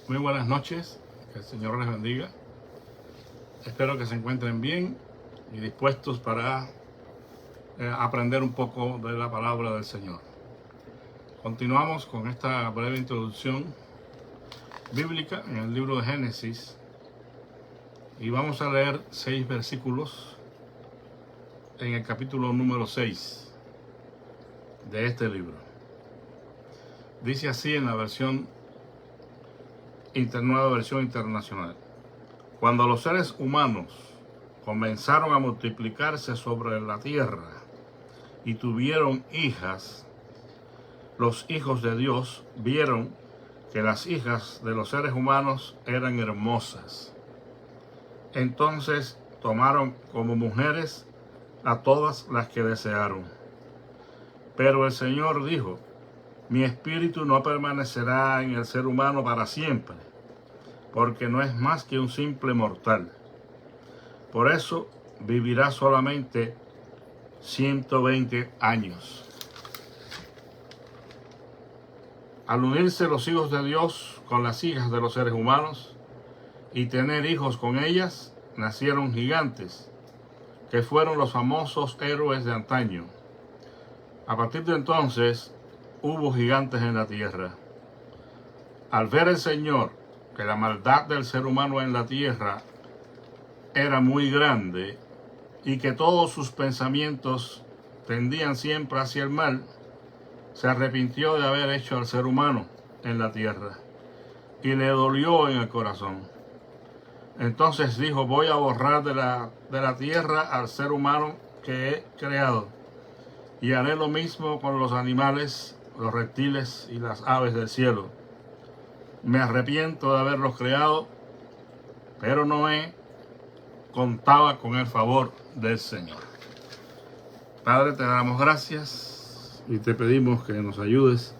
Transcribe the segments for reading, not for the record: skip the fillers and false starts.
Muy buenas noches, que el Señor les bendiga. Espero que se encuentren bien y dispuestos para aprender un poco de la palabra del Señor. Continuamos con esta breve introducción bíblica en el libro de Génesis y vamos a leer 6 versículos en el capítulo número 6 de este libro. Dice así en la nueva versión internacional: cuando los seres humanos comenzaron a multiplicarse sobre la tierra y tuvieron hijas, los hijos de Dios vieron que las hijas de los seres humanos eran hermosas. Entonces tomaron como mujeres a todas las que desearon. Pero el Señor dijo: mi espíritu no permanecerá en el ser humano para siempre, porque no es más que un simple mortal. Por eso vivirá solamente 120 años. Al unirse los hijos de Dios con las hijas de los seres humanos y tener hijos con ellas, nacieron gigantes, que fueron los famosos héroes de antaño. A partir de entonces, hubo gigantes en la tierra. Al ver el Señor que la maldad del ser humano en la tierra era muy grande y que todos sus pensamientos tendían siempre hacia el mal, se arrepintió de haber hecho al ser humano en la tierra y le dolió en el corazón. Entonces dijo: voy a borrar de la tierra al ser humano que he creado, y haré lo mismo con los animales, los reptiles y las aves del cielo. Me arrepiento de haberlos creado. Pero Noé contaba con el favor del Señor. Padre, te damos gracias y te pedimos que nos ayudes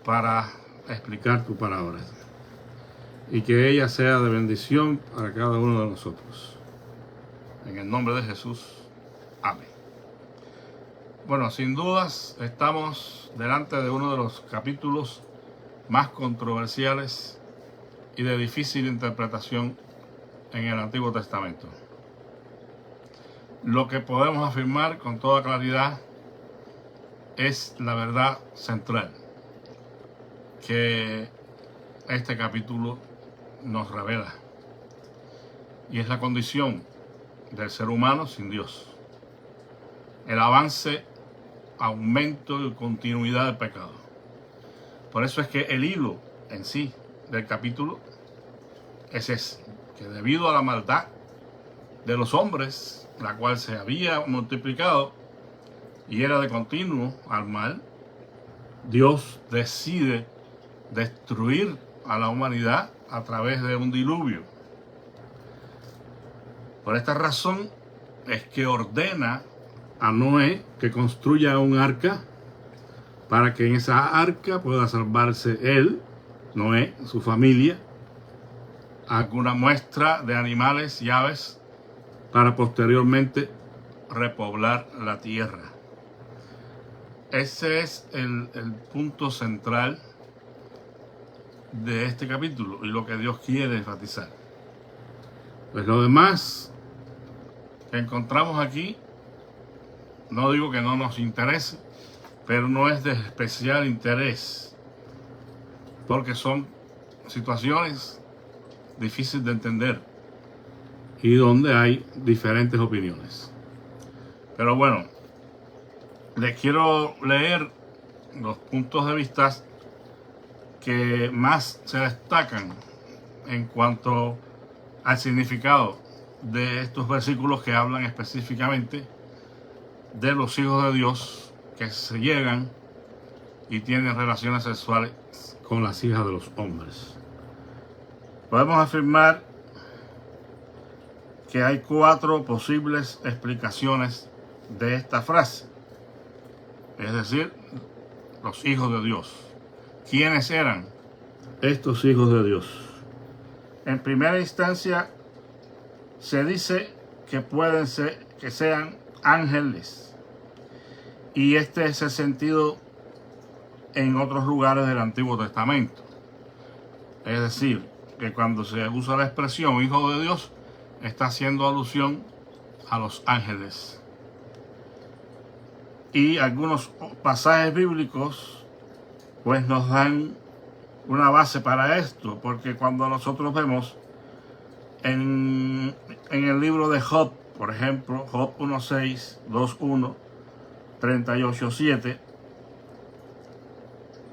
para explicar tu palabra y que ella sea de bendición para cada uno de nosotros. En el nombre de Jesús, amén. Bueno, sin dudas estamos delante de uno de los capítulos más controversiales y de difícil interpretación en el Antiguo Testamento. Lo que podemos afirmar con toda claridad es la verdad central que este capítulo nos revela, y es la condición del ser humano sin Dios, el avance, aumento y continuidad del pecado. Por eso es que el hilo en sí del capítulo es ese, que debido a la maldad de los hombres, la cual se había multiplicado y era de continuo al mal, Dios decide destruir a la humanidad a través de un diluvio. Por esta razón es que ordena a Noé que construya un arca para que en esa arca pueda salvarse él, Noé, su familia, alguna muestra de animales y aves para posteriormente repoblar la tierra. Ese es el punto central de este capítulo y lo que Dios quiere enfatizar. Pues lo demás que encontramos aquí, no digo que no nos interese, pero no es de especial interés, porque son situaciones difíciles de entender y donde hay diferentes opiniones. Pero bueno, les quiero leer los puntos de vista que más se destacan en cuanto al significado de estos versículos que hablan específicamente de los hijos de Dios que se llegan y tienen relaciones sexuales con las hijas de los hombres. Podemos afirmar que hay 4 posibles explicaciones de esta frase, es decir, los hijos de Dios. ¿Quiénes eran estos hijos de Dios? En primera instancia, se dice que pueden ser, que sean ángeles, y este es el sentido en otros lugares del Antiguo Testamento. Es decir, que cuando se usa la expresión hijo de Dios, está haciendo alusión a los ángeles. Y algunos pasajes bíblicos pues nos dan una base para esto, porque cuando nosotros vemos en el libro de Job, por ejemplo, Job 1:6, 2:1, 38:7,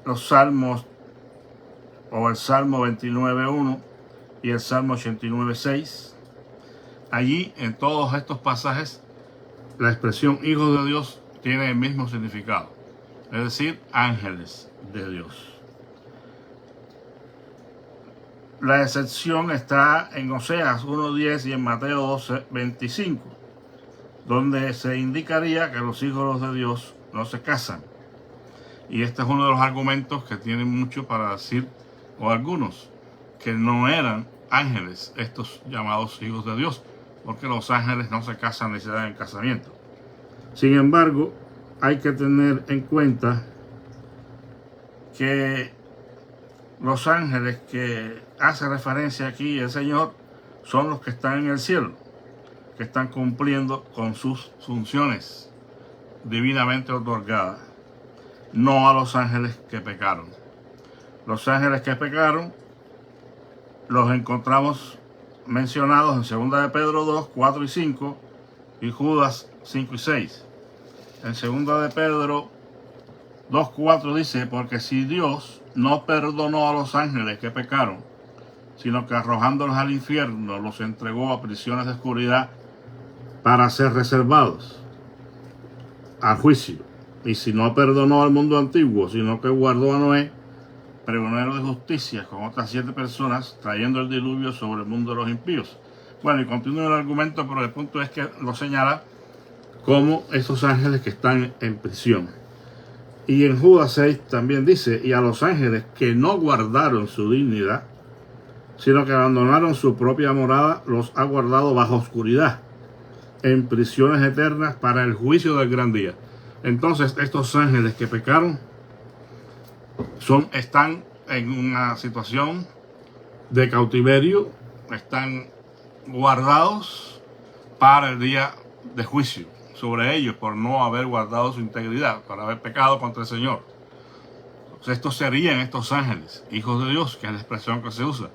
los salmos, o el Salmo 29:1 y el Salmo 89:6, allí en todos estos pasajes la expresión hijo de Dios tiene el mismo significado, es decir, ángeles de Dios. La excepción está en Oseas 1:10 y en Mateo 12:25, donde se indicaría que los hijos de Dios no se casan. Y este es uno de los argumentos que tienen mucho para decir, o algunos, que no eran ángeles estos llamados hijos de Dios, porque los ángeles no se casan ni se dan en casamiento. Sin embargo, hay que tener en cuenta que los ángeles que hace referencia aquí el Señor son los que están en el cielo, que están cumpliendo con sus funciones divinamente otorgadas, no a los ángeles que pecaron. Los ángeles que pecaron los encontramos mencionados en 2 de Pedro 2, 4 y 5 y Judas 5 y 6. En 2 de Pedro 2:4 dice: porque si Dios no perdonó a los ángeles que pecaron, sino que arrojándolos al infierno los entregó a prisiones de oscuridad para ser reservados al juicio, y si no perdonó al mundo antiguo, sino que guardó a Noé, pregonero de justicia, con otras 7 personas, trayendo el diluvio sobre el mundo de los impíos. Bueno, y continúa el argumento, pero el punto es que lo señala como esos ángeles que están en prisión. Y en Judas 6 también dice: y a los ángeles que no guardaron su dignidad, sino que abandonaron su propia morada, los ha guardado bajo oscuridad, en prisiones eternas para el juicio del gran día. Entonces, estos ángeles que pecaron están en una situación de cautiverio, están guardados para el día de juicio sobre ellos por no haber guardado su integridad, por haber pecado contra el Señor. Entonces, estos serían estos ángeles, hijos de Dios, que es la expresión que se usa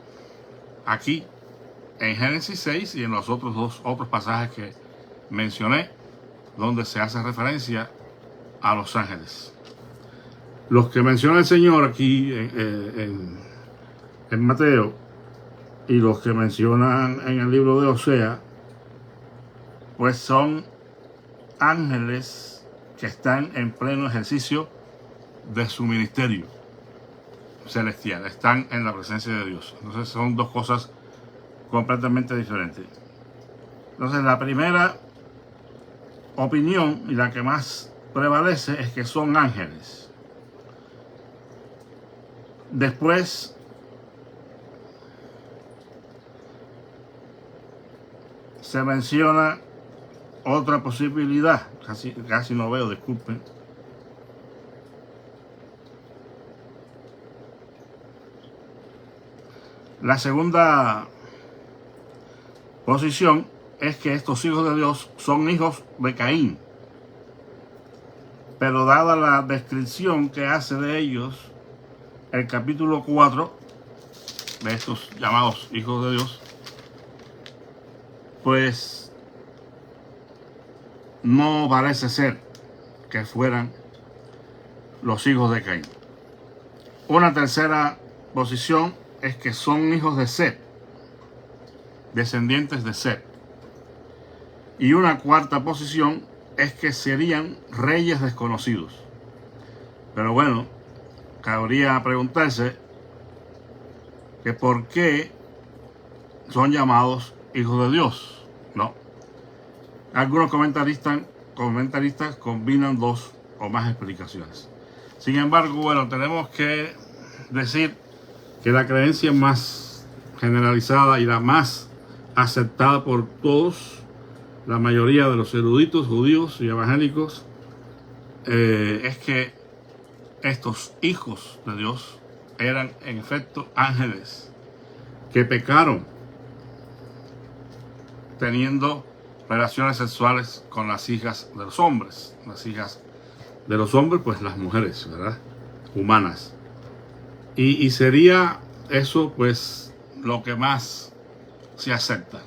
aquí en Génesis 6 y en los otros pasajes que mencioné, donde se hace referencia a los ángeles. Los que menciona el Señor aquí en Mateo y los que mencionan en el libro de Oseas, pues son ángeles que están en pleno ejercicio de su ministerio celestial, están en la presencia de Dios. Entonces son dos cosas completamente diferentes. Entonces la primera opinión y la que más prevalece es que son ángeles. Después se menciona otra posibilidad, casi no veo, disculpen. La segunda posición es que estos hijos de Dios son hijos de Caín, pero dada la descripción que hace de ellos el capítulo 4 de estos llamados hijos de Dios, pues no parece ser que fueran los hijos de Caín. Una tercera posición es que son hijos de Set, descendientes de Set. Y una cuarta posición es que serían reyes desconocidos. Pero bueno, cabría preguntarse que por qué son llamados hijos de Dios, ¿no? Algunos comentaristas combinan dos o más explicaciones. Sin embargo, bueno, tenemos que decir que la creencia más generalizada y la más aceptada por todos, la mayoría de los eruditos judíos y evangélicos, es que estos hijos de Dios eran en efecto ángeles que pecaron teniendo relaciones sexuales con las hijas de los hombres. Las hijas de los hombres, pues las mujeres, ¿verdad? Humanas. Y sería eso, pues, lo que más se acepta.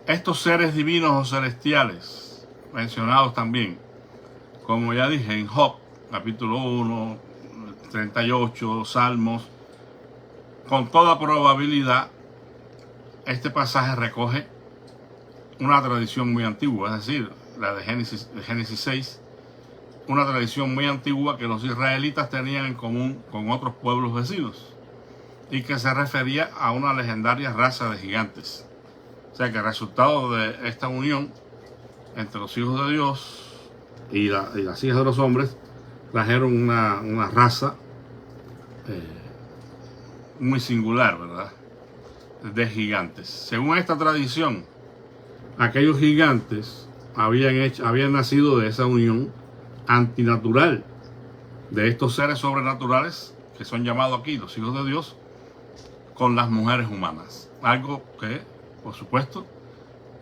Estos seres divinos o celestiales, mencionados también, como ya dije en Job, capítulo 1, 38, Salmos, con toda probabilidad, este pasaje recoge una tradición muy antigua, es decir, la de Génesis 6, una tradición muy antigua que los israelitas tenían en común con otros pueblos vecinos y que se refería a una legendaria raza de gigantes. O sea que el resultado de esta unión entre los hijos de Dios y las hijas de los hombres trajeron una raza muy singular, ¿verdad? De gigantes. Según esta tradición, aquellos gigantes habían nacido de esa unión antinatural de estos seres sobrenaturales que son llamados aquí los hijos de Dios con las mujeres humanas. Algo que, por supuesto,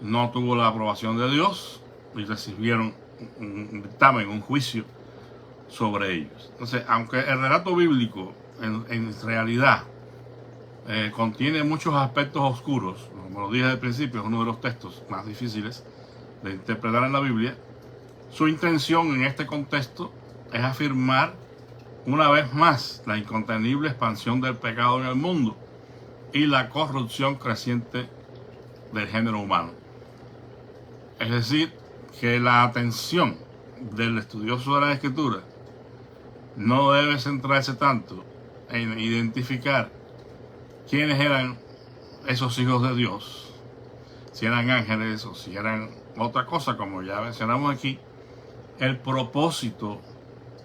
no tuvo la aprobación de Dios y recibieron un dictamen, un juicio sobre ellos. Entonces, aunque el relato bíblico en realidad contiene muchos aspectos oscuros, como lo dije al principio, es uno de los textos más difíciles de interpretar en la Biblia, su intención en este contexto es afirmar una vez más la incontenible expansión del pecado en el mundo y la corrupción creciente del género humano. Es decir, que la atención del estudioso de la Escritura no debe centrarse tanto en identificar quiénes eran esos hijos de Dios, si eran ángeles o si eran otra cosa, como ya mencionamos aquí. El propósito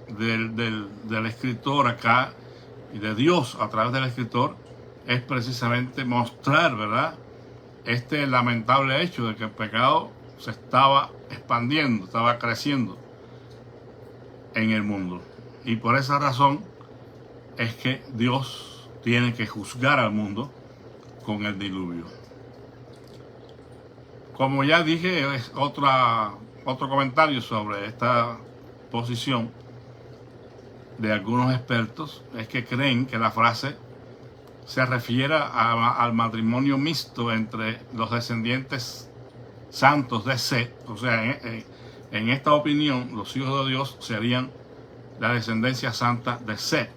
del escritor acá y de Dios a través del escritor es precisamente mostrar, ¿verdad?, este lamentable hecho de que el pecado se estaba expandiendo, estaba creciendo en el mundo. Y por esa razón es que Dios tiene que juzgar al mundo con el diluvio. Como ya dije, es otro comentario sobre esta posición de algunos expertos, es que creen que la frase se refiere al matrimonio mixto entre los descendientes santos de Set. O sea, en esta opinión, los hijos de Dios serían la descendencia santa de Set,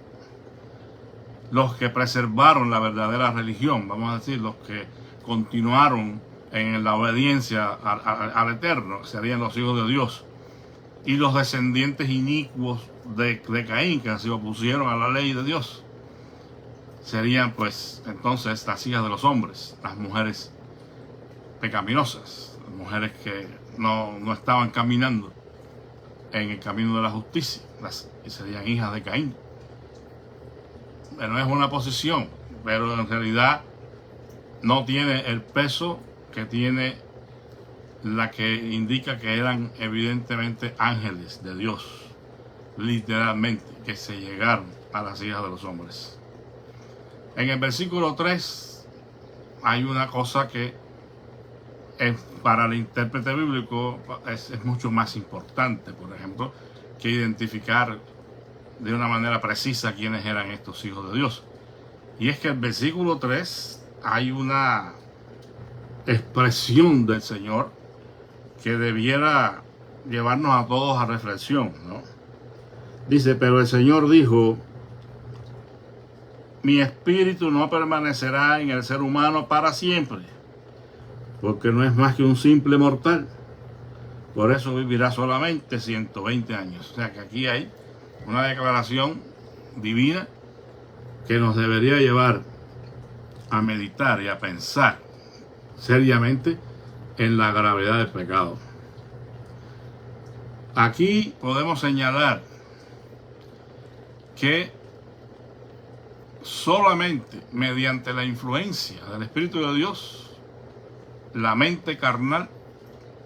los que preservaron la verdadera religión, vamos a decir, los que continuaron en la obediencia al Eterno, serían los hijos de Dios. Y los descendientes inicuos de Caín, que se opusieron a la ley de Dios, serían pues entonces las hijas de los hombres, las mujeres pecaminosas, las mujeres que no estaban caminando en el camino de la justicia, y serían hijas de Caín. Pero es una posición, pero en realidad no tiene el peso que tiene la que indica que eran evidentemente ángeles de Dios, literalmente, que se llegaron a las hijas de los hombres. En el versículo 3 hay una cosa que para el intérprete bíblico es mucho más importante, por ejemplo, que identificar de una manera precisa quiénes eran estos hijos de Dios. Y es que en el versículo 3 hay una expresión del Señor que debiera llevarnos a todos a reflexión, ¿no? Dice, pero el Señor dijo, mi espíritu no permanecerá en el ser humano para siempre, porque no es más que un simple mortal. Por eso vivirá solamente 120 años. O sea que aquí hay una declaración divina que nos debería llevar a meditar y a pensar seriamente en la gravedad del pecado. Aquí podemos señalar que solamente mediante la influencia del Espíritu de Dios, la mente carnal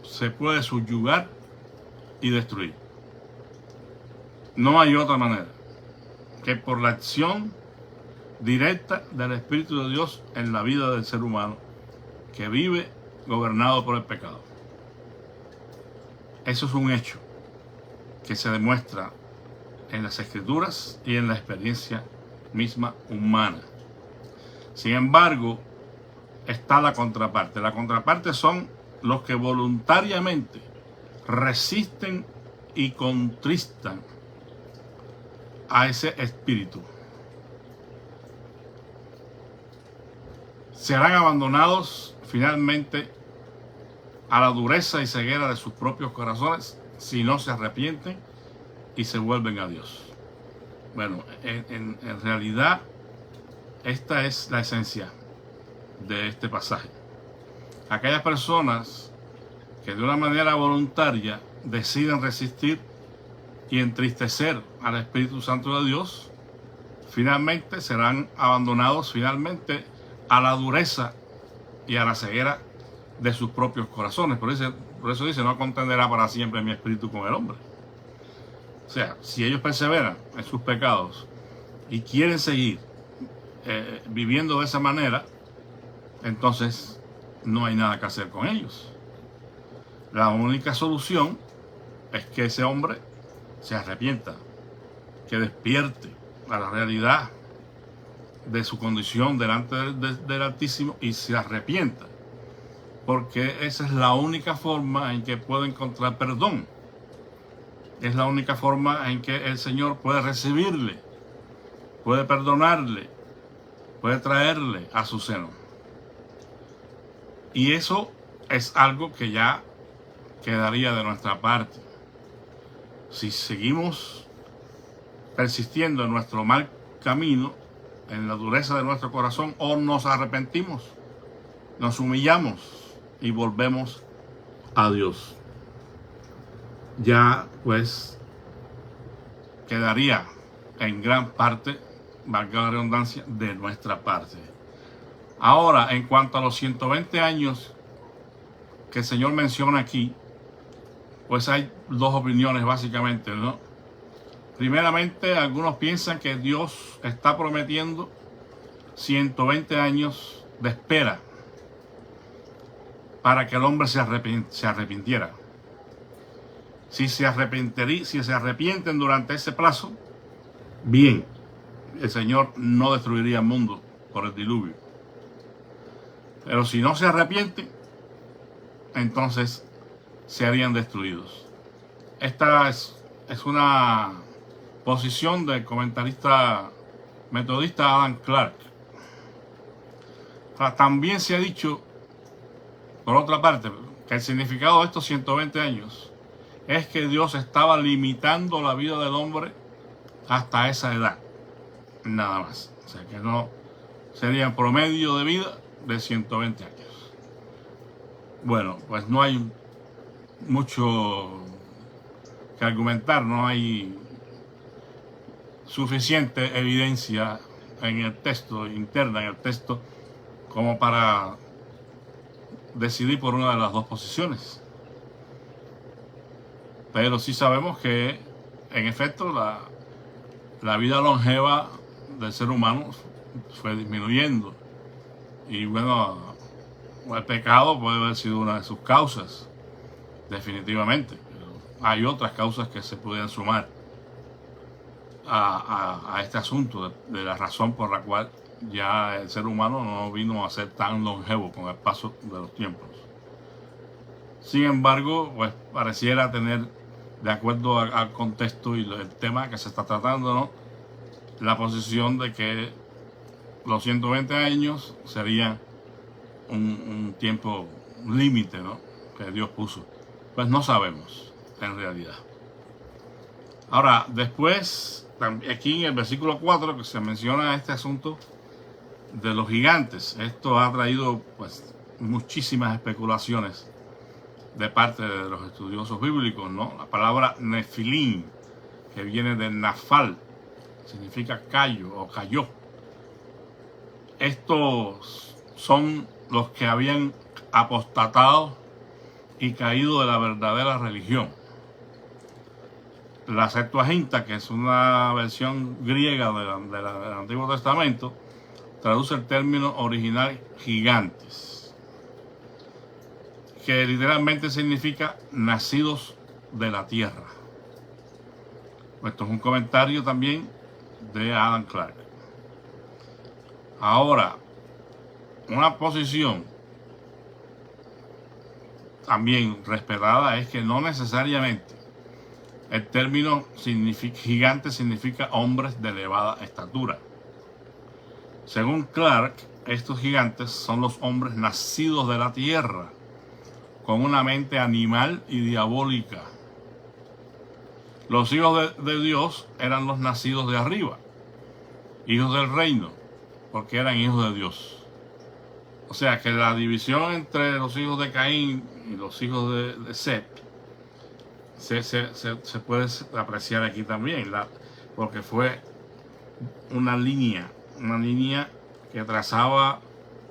se puede subyugar y destruir. No hay otra manera que por la acción directa del Espíritu de Dios en la vida del ser humano que vive gobernado por el pecado. Eso es un hecho que se demuestra en las Escrituras y en la experiencia misma humana. Sin embargo, está la contraparte. La contraparte son los que voluntariamente resisten y contristan a ese espíritu. Serán abandonados finalmente a la dureza y ceguera de sus propios corazones si no se arrepienten y se vuelven a Dios. Bueno, en realidad esta es la esencia de este pasaje. Aquellas personas que de una manera voluntaria deciden resistir y entristecer al Espíritu Santo de Dios, finalmente serán abandonados finalmente a la dureza y a la ceguera de sus propios corazones. Por eso dice, no contenderá para siempre mi espíritu con el hombre. O sea, si ellos perseveran en sus pecados y quieren seguir viviendo de esa manera, entonces no hay nada que hacer con ellos. La única solución es que ese hombre se arrepienta, que despierte a la realidad de su condición delante del Altísimo y se arrepienta, porque esa es la única forma en que puede encontrar perdón. Es la única forma en que el Señor puede recibirle, puede perdonarle, puede traerle a su seno. Y eso es algo que ya quedaría de nuestra parte. Si seguimos persistiendo en nuestro mal camino, en la dureza de nuestro corazón, o nos arrepentimos, nos humillamos y volvemos a Dios, ya pues quedaría en gran parte, valga la redundancia, de nuestra parte. Ahora, en cuanto a los 120 años que el Señor menciona aquí, pues hay dos opiniones básicamente, ¿no? Primeramente, algunos piensan que Dios está prometiendo 120 años de espera para que el hombre se arrepintiera. Si se arrepienten durante ese plazo, bien, el Señor no destruiría el mundo por el diluvio. Pero si no se arrepienten, entonces serían destruidos. Esta es una posición del comentarista metodista Adam Clark. También se ha dicho, por otra parte, que el significado de estos 120 años es que Dios estaba limitando la vida del hombre hasta esa edad, nada más. O sea que no sería en promedio de vida de 120 años. Bueno, pues no hay mucho que argumentar, no hay suficiente evidencia en el texto, interna en el texto, como para decidir por una de las dos posiciones. Pero sí sabemos que, en efecto, la vida longeva del ser humano fue disminuyendo. Y bueno, el pecado puede haber sido una de sus causas, definitivamente. Pero hay otras causas que se pueden sumar a este asunto de la razón por la cual ya el ser humano no vino a ser tan longevo con el paso de los tiempos. Sin embargo, pues pareciera tener, de acuerdo al contexto y el tema que se está tratando, ¿no?, la posición de que los 120 años serían un tiempo límite, ¿no?, que Dios puso. Pues no sabemos, en realidad. Ahora, después, aquí en el versículo 4, que se menciona este asunto de los gigantes. Esto ha traído pues muchísimas especulaciones de parte de los estudiosos bíblicos, ¿no? La palabra Nefilim, que viene de Nafal, significa callo o cayó. Estos son los que habían apostatado y caído de la verdadera religión. La Septuaginta, que es una versión griega del Antiguo Testamento, traduce el término original gigantes, que literalmente significa nacidos de la tierra. Esto es un comentario también de Adam Clarke. Ahora, una posición también respetada es que no necesariamente el término gigante significa hombres de elevada estatura. Según Clarke, estos gigantes son los hombres nacidos de la tierra, con una mente animal y diabólica. Los hijos de Dios eran los nacidos de arriba, hijos del reino, porque eran hijos de Dios. O sea que la división entre los hijos de Caín y los hijos de Set se puede apreciar aquí también, porque fue una línea que trazaba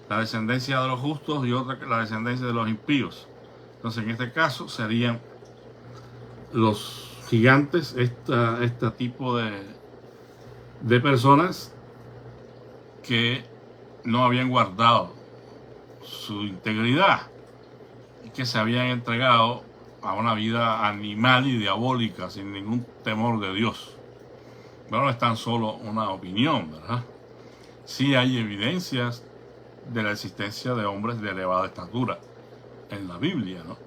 la descendencia de los justos y otra la descendencia de los impíos. Entonces en este caso serían los gigantes, este tipo de personas que no habían guardado su integridad y que se habían entregado a una vida animal y diabólica sin ningún temor de Dios. Pero no es tan solo una opinión, ¿verdad? Sí hay evidencias de la existencia de hombres de elevada estatura en la Biblia, ¿no?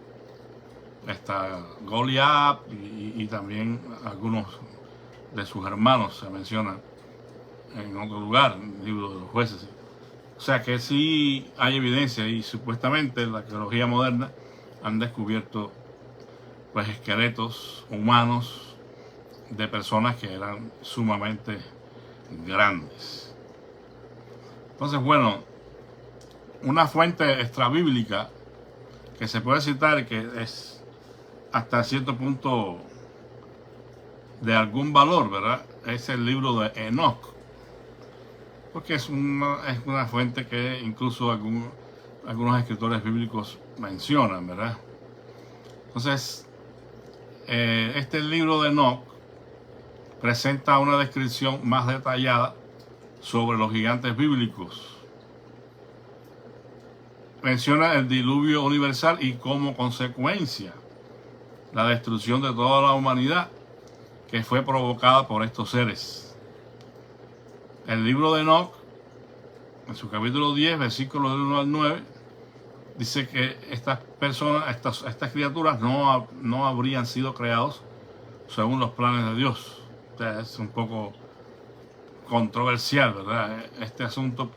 Está Goliat y también algunos de sus hermanos se mencionan en otro lugar, en el libro de los jueces. O sea que sí hay evidencia y supuestamente en la arqueología moderna han descubierto pues esqueletos humanos de personas que eran sumamente grandes. Entonces, bueno, una fuente extrabíblica que se puede citar, que es hasta cierto punto de algún valor, ¿verdad? Es el libro de Enoch, porque es una fuente que incluso algunos escritores bíblicos mencionan, ¿verdad? Entonces, este libro de Enoch presenta una descripción más detallada sobre los gigantes bíblicos. Menciona el diluvio universal y como consecuencia la destrucción de toda la humanidad que fue provocada por estos seres. El libro de Enoch, en su capítulo 10, versículos del 1 al 9, dice que estas personas, estas criaturas no habrían sido creados según los planes de Dios. O sea, es un poco controversial, ¿verdad? Este asunto,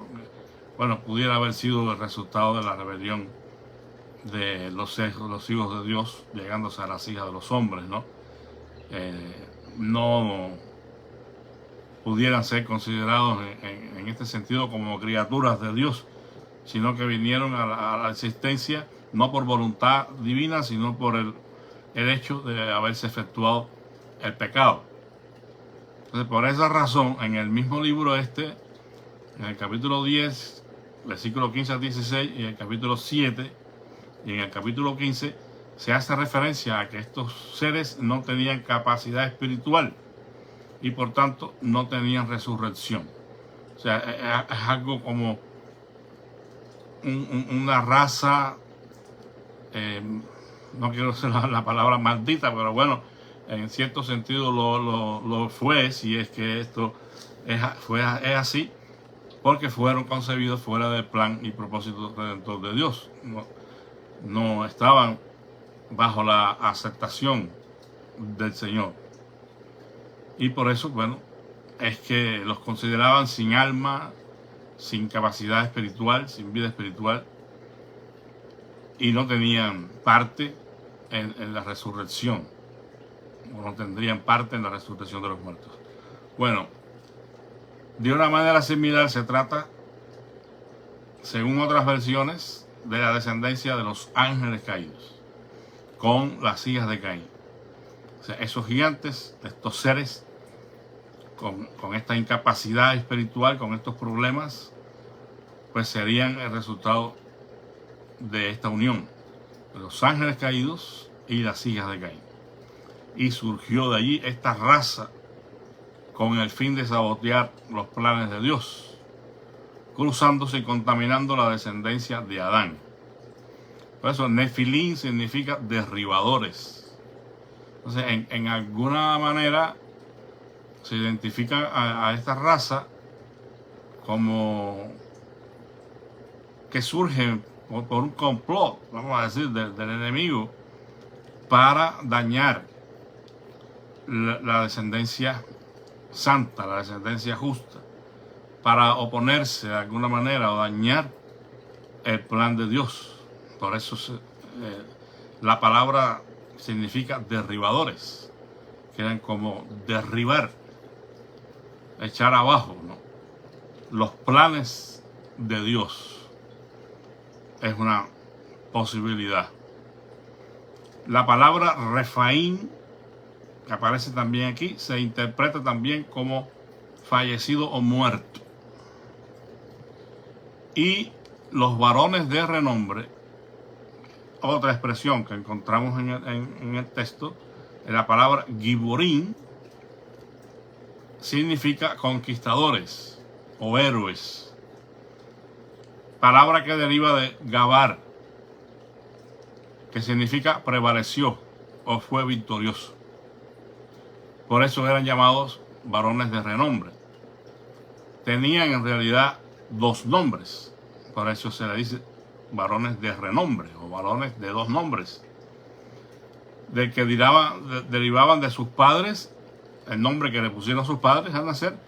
bueno, pudiera haber sido el resultado de la rebelión de los hijos de Dios llegándose a las hijas de los hombres, ¿no? No pudieran ser considerados en este sentido como criaturas de Dios, sino que vinieron a la existencia no por voluntad divina, sino por el hecho de haberse efectuado el pecado. Entonces, por esa razón, en el mismo libro en el capítulo 10, versículo 15 al 16, y en el capítulo 7, y en el capítulo 15, se hace referencia a que estos seres no tenían capacidad espiritual y por tanto no tenían resurrección. O sea, es algo como una raza, no quiero usar la palabra maldita, pero bueno, en cierto sentido lo fue, si es que esto es así, porque fueron concebidos fuera del plan y propósito redentor de Dios. No estaban bajo la aceptación del Señor. Y por eso, bueno, es que los consideraban sin alma, sin capacidad espiritual, sin vida espiritual, y no tenían parte en la resurrección, o no tendrían parte en la resurrección de los muertos. Bueno, de una manera similar se trata, según otras versiones, de la descendencia de los ángeles caídos, con las hijas de Caín. O sea, esos gigantes, estos seres, con esta incapacidad espiritual, con estos problemas, pues serían el resultado de esta unión de los ángeles caídos y las hijas de Caín. y surgió de allí esta raza con el fin de sabotear los planes de Dios, cruzándose y contaminando la descendencia de Adán. Por eso Nefilim significa derribadores. Entonces, en alguna manera se identifica a esta raza como que surge por un complot, vamos a decir, del enemigo para dañar la descendencia santa, la descendencia justa, para oponerse de alguna manera o dañar el plan de Dios. Por eso la palabra significa derribadores, que eran como derribar, echar abajo, ¿no?, los planes de Dios. Es una posibilidad. La palabra Refaín, que aparece también aquí, se interpreta también como fallecido o muerto. Y los varones de renombre, otra expresión que encontramos en el texto, la palabra Giborim, significa conquistadores o héroes. Palabra que deriva de Gabar, que significa prevaleció o fue victorioso. Por eso eran llamados varones de renombre. Tenían en realidad dos nombres, por eso se le dice varones de renombre o varones de dos nombres, del que derivaban de sus padres, el nombre que le pusieron sus padres al nacer,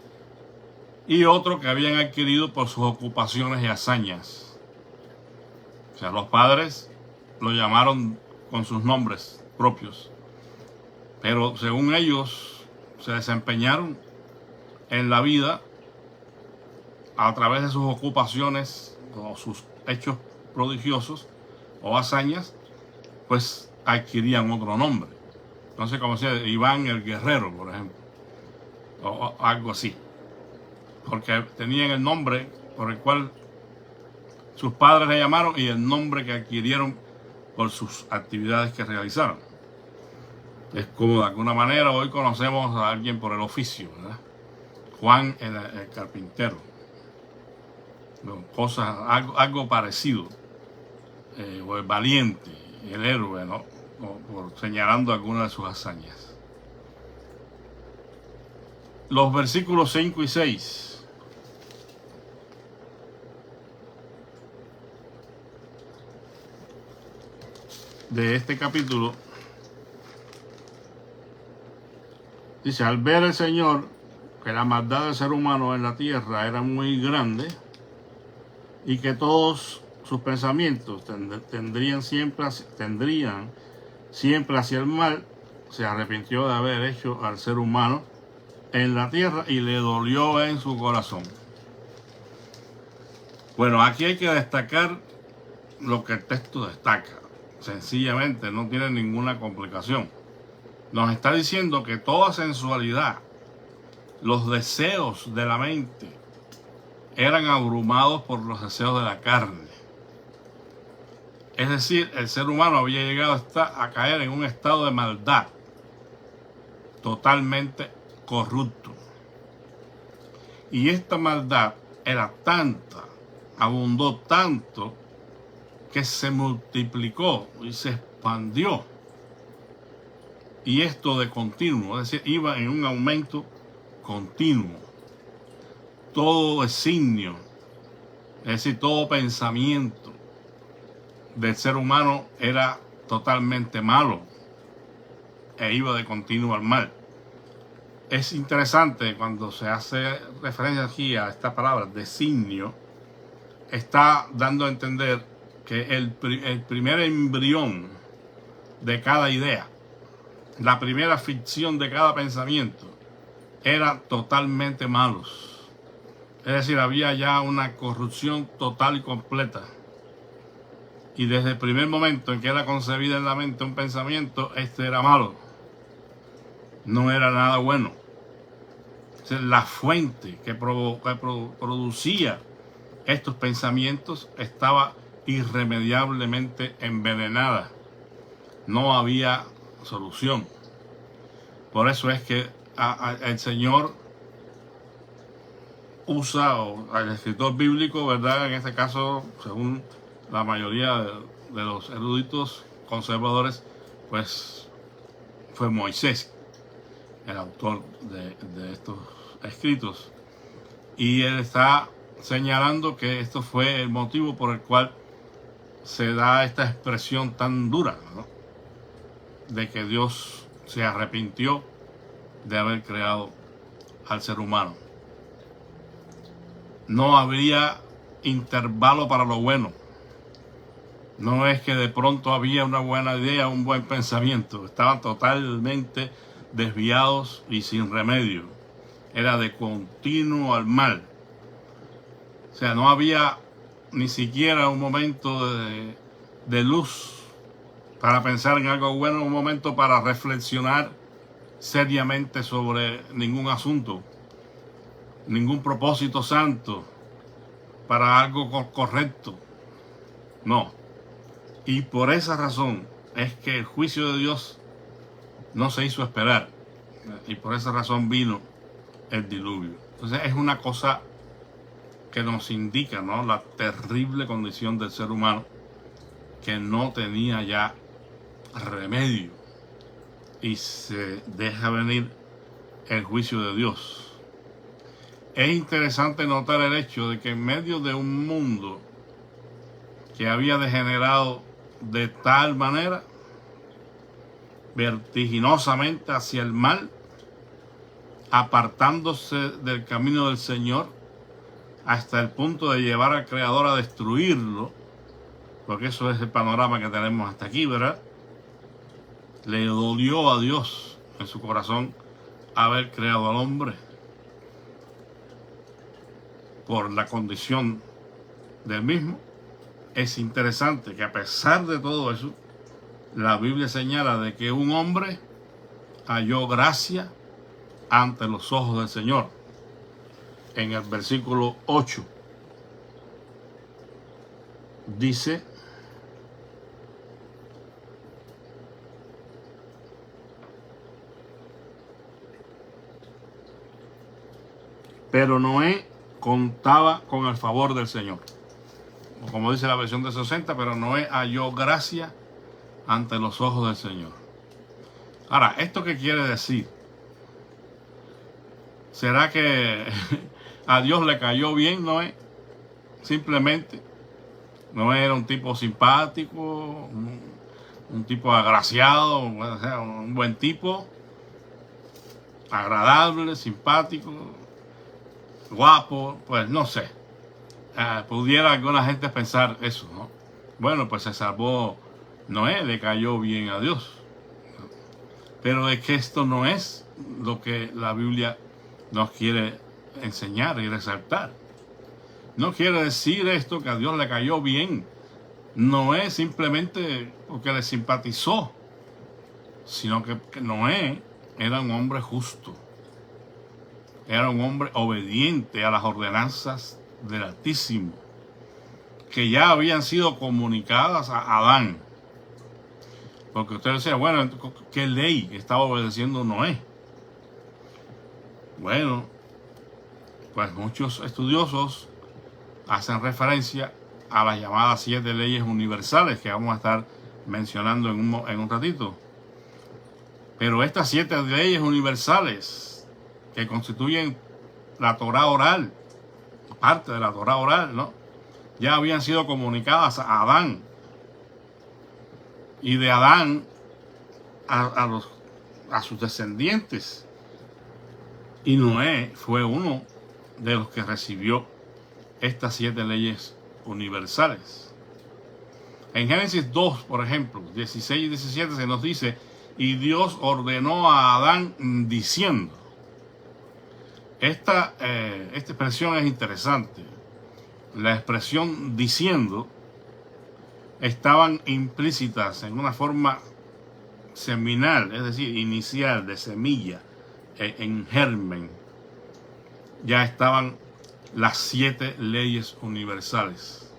y otro que habían adquirido por sus ocupaciones y hazañas. O sea, los padres lo llamaron con sus nombres propios, pero según ellos se desempeñaron en la vida a través de sus ocupaciones o sus hechos prodigiosos o hazañas, pues adquirían otro nombre. Entonces, como decía Iván el Guerrero, por ejemplo, o algo así, porque tenían el nombre por el cual sus padres le llamaron y el nombre que adquirieron por sus actividades que realizaron. Es como de alguna manera hoy conocemos a alguien por el oficio, ¿verdad? Juan el carpintero. Cosas, algo parecido. O el valiente, el héroe, ¿no? O por señalando algunas de sus hazañas. Los versículos 5 y 6. De este capítulo dice: al ver el Señor que la maldad del ser humano en la tierra era muy grande y que todos sus pensamientos tendrían siempre hacia el mal, se arrepintió de haber hecho al ser humano en la tierra y le dolió en su corazón. Bueno, aquí hay que destacar lo que el texto destaca. Sencillamente, no tiene ninguna complicación. Nos está diciendo que toda sensualidad, los deseos de la mente, eran abrumados por los deseos de la carne. Es decir, el ser humano había llegado a caer en un estado de maldad totalmente corrupto. Y esta maldad era tanta, abundó tanto, que se multiplicó y se expandió. Y esto de continuo, es decir, iba en un aumento continuo. Todo designio, es decir, todo pensamiento del ser humano era totalmente malo e iba de continuo al mal. Es interesante cuando se hace referencia aquí a esta palabra, designio, está dando a entender que el primer embrión de cada idea, la primera ficción de cada pensamiento, eran totalmente malos. Es decir, había ya una corrupción total y completa. Y desde el primer momento en que era concebida en la mente un pensamiento, este era malo. No era nada bueno. Es decir, la fuente que producía estos pensamientos estaba irremediablemente envenenada. No había solución. Por eso es que el Señor usa, o el escritor bíblico, ¿verdad? En este caso, según la mayoría de los eruditos conservadores, pues fue Moisés el autor de estos escritos. Y él está señalando que esto fue el motivo por el cual se da esta expresión tan dura, ¿no? De que Dios se arrepintió de haber creado al ser humano. No habría intervalo para lo bueno. No es que de pronto había una buena idea, un buen pensamiento. Estaban totalmente desviados y sin remedio. Era de continuo al mal. O sea, no había ni siquiera un momento de luz para pensar en algo bueno, un momento para reflexionar seriamente sobre ningún asunto, ningún propósito santo, para algo correcto. No. Y por esa razón es que el juicio de Dios no se hizo esperar. Y por esa razón vino el diluvio. Entonces es una cosa que nos indica, ¿no?, la terrible condición del ser humano, que no tenía ya remedio. Y se deja venir el juicio de Dios. Es interesante notar el hecho de que en medio de un mundo que había degenerado de tal manera, vertiginosamente hacia el mal, apartándose del camino del Señor, hasta el punto de llevar al Creador a destruirlo, porque eso es el panorama que tenemos hasta aquí, ¿verdad? Le dolió a Dios en su corazón haber creado al hombre por la condición del mismo. Es interesante que a pesar de todo eso, la Biblia señala de que un hombre halló gracia ante los ojos del Señor. En el versículo 8 dice: pero Noé contaba con el favor del Señor. O como dice la versión de 60, pero Noé halló gracia ante los ojos del Señor. Ahora, ¿esto qué quiere decir? ¿Será que a Dios le cayó bien Noé? Simplemente. Noé era un tipo simpático, un tipo agraciado, un buen tipo, agradable, simpático, guapo, pues no sé. Pudiera alguna gente pensar eso, ¿no? Bueno, pues se salvó Noé, le cayó bien a Dios. Pero es que esto no es lo que la Biblia nos quiere enseñar y resaltar. No quiere decir esto que a Dios le cayó bien. Noé simplemente porque le simpatizó, sino que Noé era un hombre justo. Era un hombre obediente a las ordenanzas del Altísimo, que ya habían sido comunicadas a Adán. Porque usted decía, bueno, ¿qué ley estaba obedeciendo Noé? Bueno, pues muchos estudiosos hacen referencia a las llamadas 7 leyes universales que vamos a estar mencionando en un ratito. Pero estas 7 leyes universales que constituyen la Torá oral, parte de la Torá oral, ¿no?, ya habían sido comunicadas a Adán. Y de Adán a sus descendientes. Y Noé fue uno de los que recibió estas 7 leyes universales. En Génesis 2, por ejemplo, 16 y 17 se nos dice: y Dios ordenó a Adán diciendo. Esta expresión es interesante. La expresión diciendo estaban implícitas en una forma seminal, es decir, inicial, de semilla, en germen. Ya estaban las 7 leyes universales,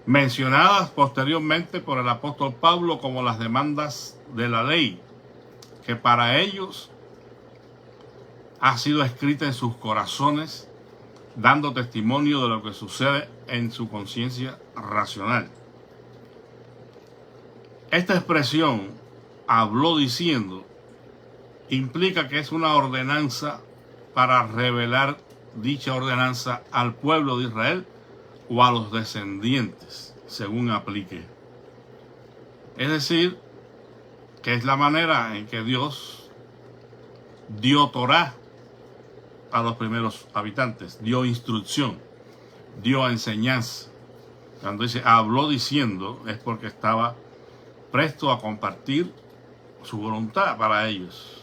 mencionadas posteriormente por el apóstol Pablo como las demandas de la ley, que para ellos ha sido escrita en sus corazones, dando testimonio de lo que sucede en su conciencia racional. Esta expresión, habló diciendo, implica que es una ordenanza para revelar dicha ordenanza al pueblo de Israel o a los descendientes, según aplique. Es decir, que es la manera en que Dios dio Torá a los primeros habitantes, dio instrucción, dio enseñanza. Cuando dice habló diciendo, es porque estaba presto a compartir su voluntad para ellos.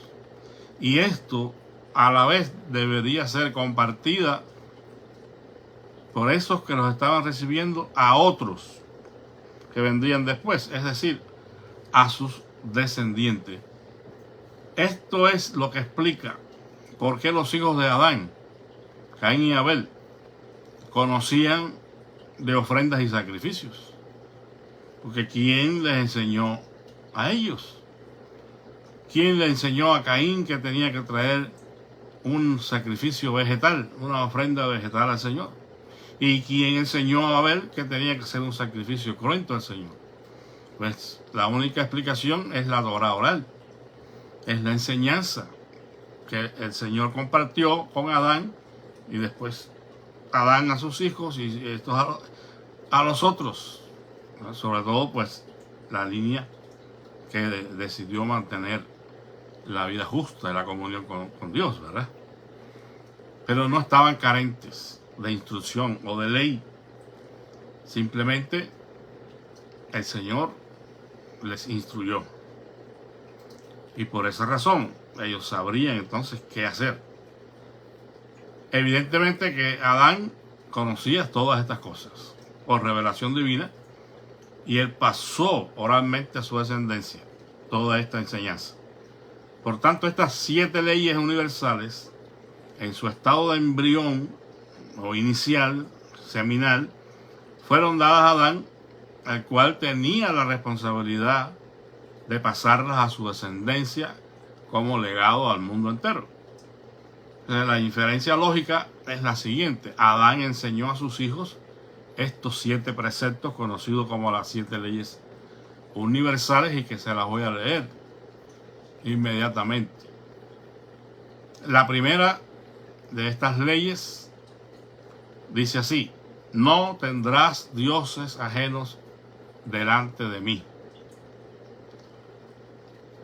Y esto a la vez debería ser compartida por esos que los estaban recibiendo a otros que vendrían después, es decir, a sus descendientes. Esto es lo que explica por qué los hijos de Adán, Caín y Abel, conocían de ofrendas y sacrificios. Porque ¿quién les enseñó a ellos? ¿Quién le enseñó a Caín que tenía que traer un sacrificio vegetal, una ofrenda vegetal al Señor? ¿Y quién enseñó a Abel que tenía que hacer un sacrificio cruento al Señor? Pues la única explicación es la Torá oral. Es la enseñanza que el Señor compartió con Adán y después Adán a sus hijos y estos a los otros. Sobre todo pues la línea que decidió mantener la vida justa y la comunión con Dios, ¿verdad? Pero no estaban carentes de instrucción o de ley. Simplemente el Señor les instruyó. Y por esa razón ellos sabrían entonces qué hacer. Evidentemente que Adán conocía todas estas cosas por revelación divina y él pasó oralmente a su descendencia toda esta enseñanza. Por tanto, estas 7 leyes universales, en su estado de embrión o inicial, seminal, fueron dadas a Adán, el cual tenía la responsabilidad de pasarlas a su descendencia como legado al mundo entero. Entonces, la inferencia lógica es la siguiente: Adán enseñó a sus hijos estos 7 preceptos conocidos como las 7 leyes universales, y que se las voy a leer inmediatamente. La primera de estas leyes dice así: no tendrás dioses ajenos delante de mí.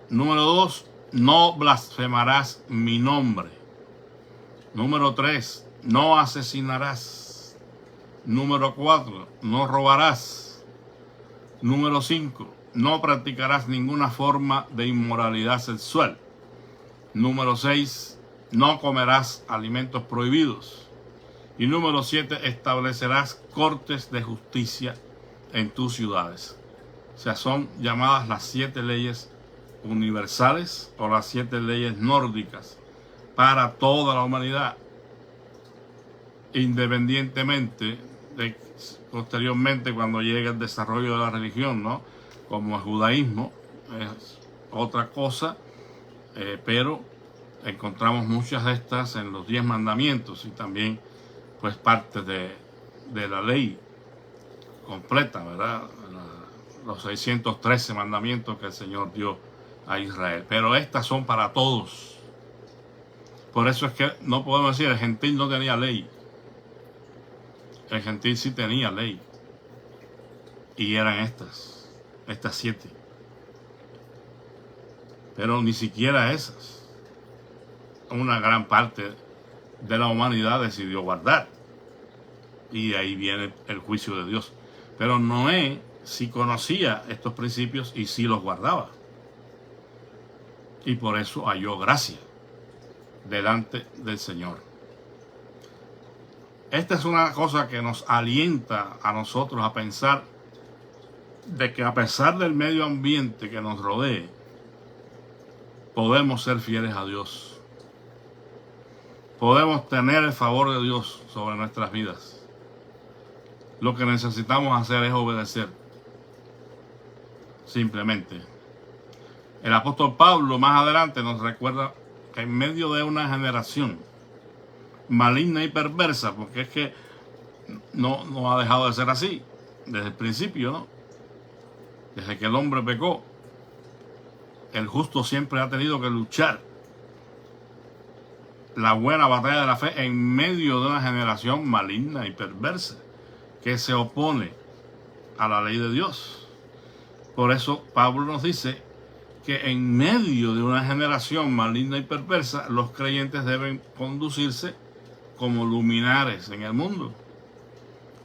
Número 2, no blasfemarás mi nombre. Número 3, no asesinarás. Número 4, no robarás. Número 5, no practicarás ninguna forma de inmoralidad sexual. Número 6, no comerás alimentos prohibidos. Y número 7, establecerás cortes de justicia en tus ciudades. O sea, son llamadas las 7 leyes universales o las 7 leyes nórdicas para toda la humanidad, independientemente de posteriormente cuando llegue el desarrollo de la religión, ¿no? Como el judaísmo es otra cosa, pero encontramos muchas de estas en los 10 mandamientos y también pues parte de la ley completa, ¿verdad? Los 613 mandamientos que el Señor dio a Israel. Pero estas son para todos. Por eso es que no podemos decir el gentil no tenía ley. El gentil sí tenía ley. Y eran estas 7. Pero ni siquiera esas. Una gran parte de la humanidad decidió guardar. Y ahí viene el juicio de Dios. Pero Noé sí conocía estos principios y sí los guardaba. Y por eso halló gracia delante del Señor. Esta es una cosa que nos alienta a nosotros a pensar de que a pesar del medio ambiente que nos rodee, podemos ser fieles a Dios. Podemos tener el favor de Dios sobre nuestras vidas. Lo que necesitamos hacer es obedecer. Simplemente. El apóstol Pablo más adelante nos recuerda que en medio de una generación maligna y perversa, porque es que no ha dejado de ser así desde el principio, ¿no? Desde que el hombre pecó, el justo siempre ha tenido que luchar la buena batalla de la fe en medio de una generación maligna y perversa que se opone a la ley de Dios. Por eso Pablo nos dice que en medio de una generación maligna y perversa, los creyentes deben conducirse como luminares en el mundo,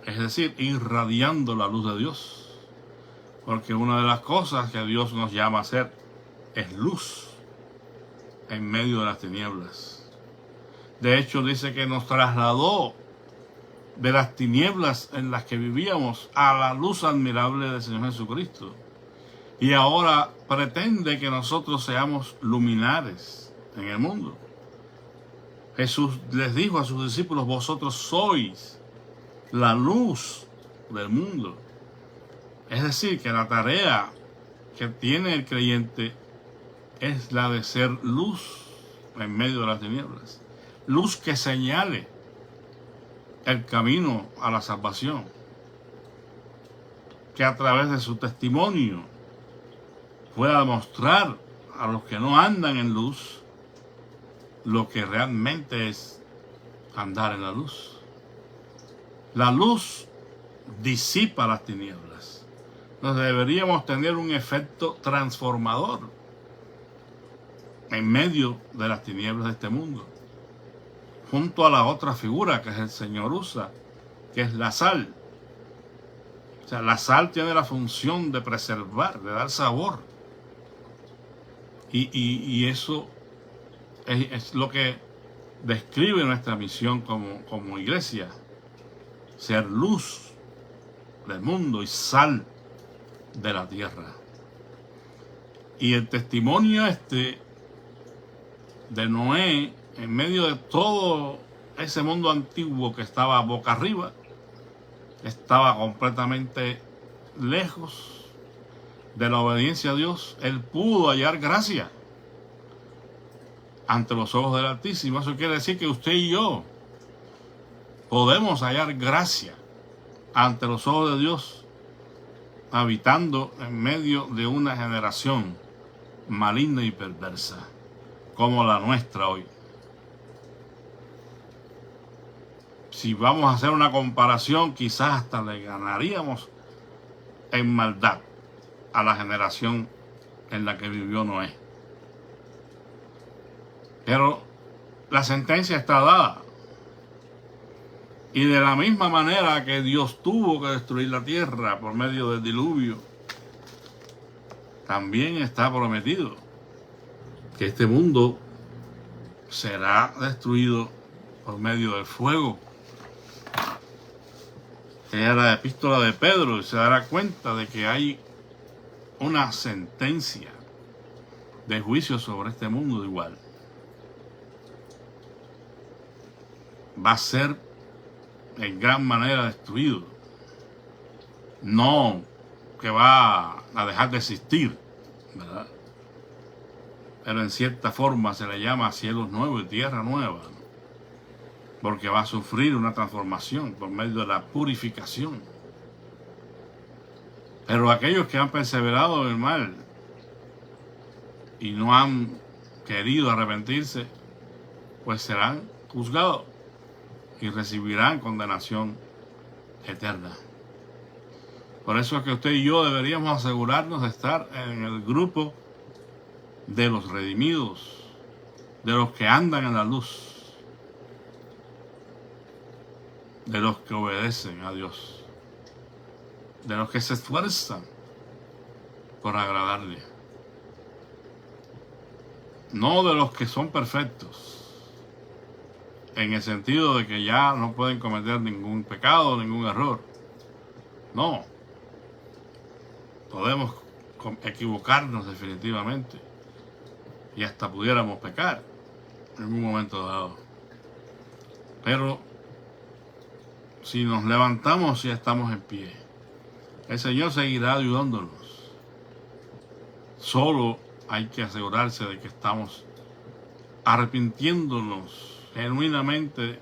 es decir, irradiando la luz de Dios, porque una de las cosas que Dios nos llama a hacer es luz en medio de las tinieblas. De hecho, dice que nos trasladó de las tinieblas en las que vivíamos a la luz admirable del Señor Jesucristo. Y ahora pretende que nosotros seamos luminares en el mundo. Jesús les dijo a sus discípulos: vosotros sois la luz del mundo. Es decir, que la tarea que tiene el creyente es la de ser luz en medio de las tinieblas. Luz que señale el camino a la salvación. Que a través de su testimonio pueda mostrar a los que no andan en luz lo que realmente es andar en la luz. La luz disipa las tinieblas. Entonces deberíamos tener un efecto transformador en medio de las tinieblas de este mundo, junto a la otra figura que el Señor usa, que es la sal. O sea, la sal tiene la función de preservar, de dar sabor. Y eso es lo que describe nuestra misión como iglesia: ser luz del mundo y sal de la tierra. Y el testimonio de Noé, en medio de todo ese mundo antiguo que estaba boca arriba, estaba completamente lejos de la obediencia a Dios, él pudo hallar gracia ante los ojos del Altísimo. Eso quiere decir que usted y yo podemos hallar gracia ante los ojos de Dios, habitando en medio de una generación maligna y perversa como la nuestra hoy. Si vamos a hacer una comparación, quizás hasta le ganaríamos en maldad a la generación en la que vivió Noé. Pero la sentencia está dada. Y de la misma manera que Dios tuvo que destruir la tierra por medio del diluvio, también está prometido que este mundo será destruido por medio del fuego. Lea la epístola de Pedro y se dará cuenta de que hay una sentencia de juicio sobre este mundo igual. Va a ser en gran manera destruido. No que va a dejar de existir, ¿verdad? Pero en cierta forma se le llama cielos nuevos y tierra nueva, ¿no? Porque va a sufrir una transformación por medio de la purificación. Pero aquellos que han perseverado en el mal y no han querido arrepentirse, pues serán juzgados y recibirán condenación eterna. Por eso es que usted y yo deberíamos asegurarnos de estar en el grupo de los redimidos, de los que andan en la luz, de los que obedecen a Dios, de los que se esfuerzan por agradarle, no de los que son perfectos, en el sentido de que ya no pueden cometer ningún pecado, ningún error. No, podemos equivocarnos definitivamente y hasta pudiéramos pecar en un momento dado. Pero si nos levantamos y estamos en pie, el Señor seguirá ayudándonos. Solo hay que asegurarse de que estamos arrepintiéndonos genuinamente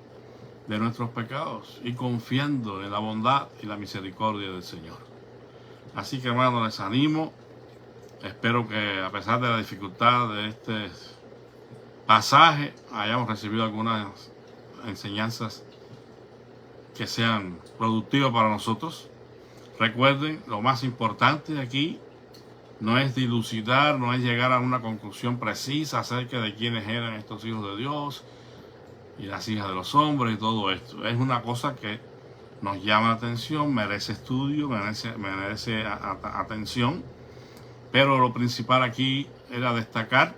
de nuestros pecados y confiando en la bondad y la misericordia del Señor. Así que, hermanos, les animo. Espero que, a pesar de la dificultad de este pasaje, hayamos recibido algunas enseñanzas que sean productivas para nosotros. Recuerden, lo más importante aquí no es dilucidar, no es llegar a una conclusión precisa acerca de quiénes eran estos hijos de Dios y las hijas de los hombres y todo esto. Es una cosa que nos llama la atención, merece estudio, merece atención, pero lo principal aquí era destacar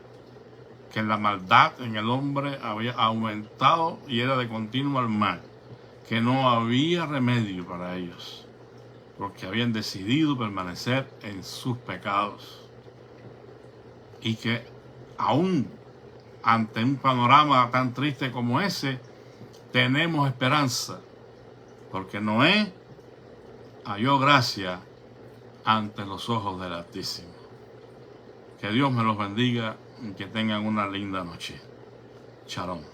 que la maldad en el hombre había aumentado y era de continuo al mal, que no había remedio para ellos, porque habían decidido permanecer en sus pecados, y que aún ante un panorama tan triste como ese, tenemos esperanza, porque Noé halló gracia ante los ojos del Altísimo. Que Dios me los bendiga y que tengan una linda noche. Shalom.